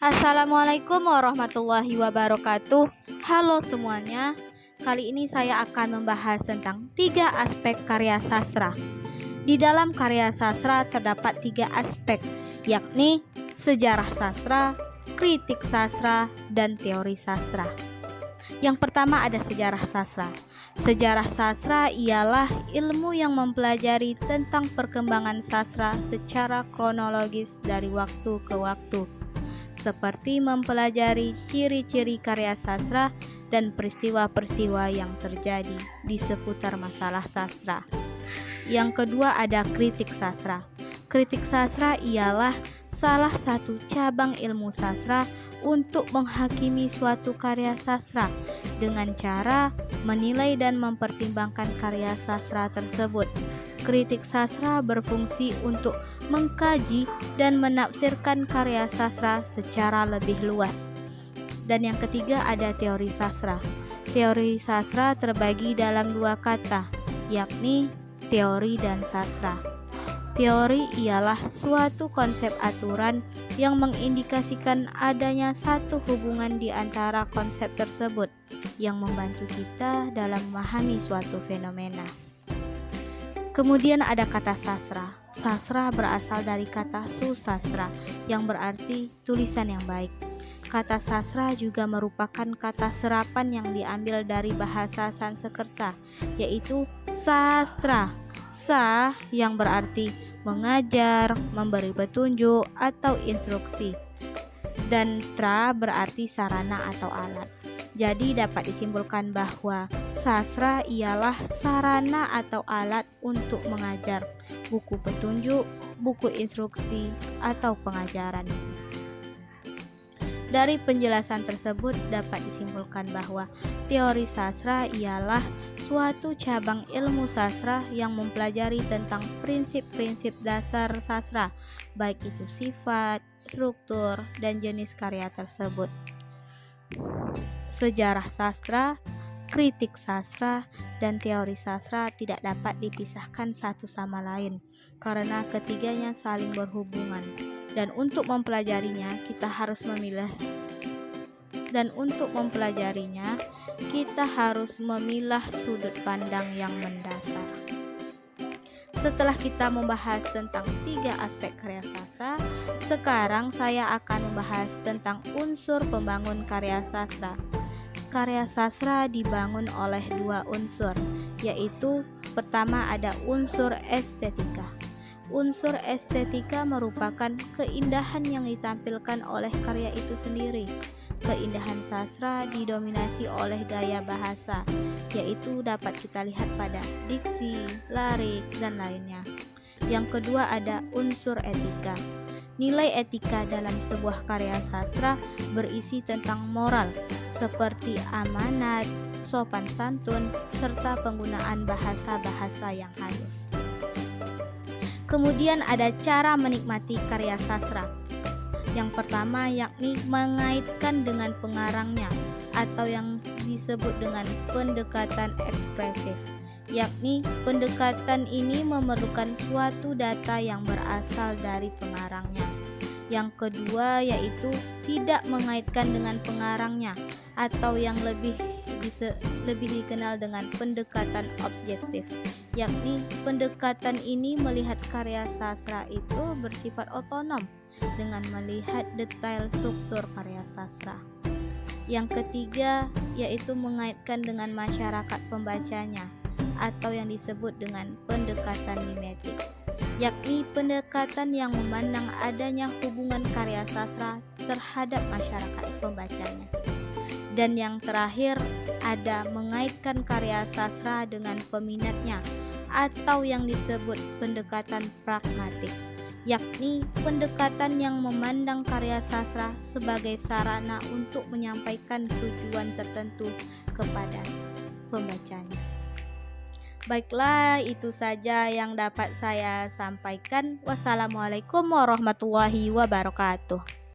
Assalamualaikum warahmatullahi wabarakatuh. Halo semuanya. Kali ini saya akan membahas tentang 3 aspek karya sastra. Di dalam karya sastra terdapat 3 aspek, yakni sejarah sastra, kritik sastra, dan teori sastra. Yang pertama ada sejarah sastra. Sejarah sastra ialah ilmu yang mempelajari tentang perkembangan sastra secara kronologis dari waktu ke waktu, seperti mempelajari ciri-ciri karya sastra dan peristiwa-peristiwa yang terjadi di seputar masalah sastra. Yang kedua ada kritik sastra. Kritik sastra ialah salah satu cabang ilmu sastra untuk menghakimi suatu karya sastra dengan cara menilai dan mempertimbangkan karya sastra tersebut. Kritik sastra berfungsi untuk mengkaji dan menafsirkan karya sastra secara lebih luas. Dan yang ketiga ada teori sastra. Teori sastra terbagi dalam 2 kata, yakni teori dan sastra. Teori ialah suatu konsep aturan yang mengindikasikan adanya satu hubungan di antara konsep tersebut yang membantu kita dalam memahami suatu fenomena. Kemudian ada kata sastra. Sastra berasal dari kata susastra yang berarti tulisan yang baik. Kata sastra juga merupakan kata serapan yang diambil dari bahasa Sanskerta, yaitu sastra. Sa yang berarti mengajar, memberi petunjuk atau instruksi, dan tra berarti sarana atau alat. Jadi dapat disimpulkan bahwa sastra ialah sarana atau alat untuk mengajar, buku petunjuk, buku instruksi, atau pengajaran. Dari penjelasan tersebut dapat disimpulkan bahwa teori sastra ialah suatu cabang ilmu sastra yang mempelajari tentang prinsip-prinsip dasar sastra, baik itu sifat, struktur, dan jenis karya tersebut. Sejarah sastra, kritik sastra, dan teori sastra tidak dapat dipisahkan satu sama lain karena ketiganya saling berhubungan. Dan untuk mempelajarinya kita harus memilah sudut pandang yang mendasar. Setelah kita membahas tentang 3 aspek karya sastra, sekarang saya akan membahas tentang unsur pembangun karya sastra. Karya sastra dibangun oleh 2 unsur, yaitu pertama ada unsur estetika. Unsur estetika merupakan keindahan yang ditampilkan oleh karya itu sendiri. Keindahan sastra didominasi oleh gaya bahasa, yaitu dapat kita lihat pada diksi, lirik, dan lainnya. Yang kedua ada unsur etika. Nilai etika dalam sebuah karya sastra berisi tentang moral, seperti amanat, sopan santun, serta penggunaan bahasa-bahasa yang halus. Kemudian ada cara menikmati karya sastra. Yang pertama yakni mengaitkan dengan pengarangnya atau yang disebut dengan pendekatan ekspresif, yakni pendekatan ini memerlukan suatu data yang berasal dari pengarangnya. Yang kedua yaitu tidak mengaitkan dengan pengarangnya atau yang lebih dikenal dengan pendekatan objektif, yakni pendekatan ini melihat karya sastra itu bersifat otonom dengan melihat detail struktur karya sastra. Yang ketiga yaitu mengaitkan dengan masyarakat pembacanya atau yang disebut dengan pendekatan mimetik, yakni pendekatan yang memandang adanya hubungan karya sastra terhadap masyarakat pembacanya. Dan yang terakhir ada mengaitkan karya sastra dengan peminatnya atau yang disebut pendekatan pragmatik, yakni pendekatan yang memandang karya sastra sebagai sarana untuk menyampaikan tujuan tertentu kepada pembacanya. Baiklah, itu saja yang dapat saya sampaikan. Wassalamualaikum warahmatullahi wabarakatuh.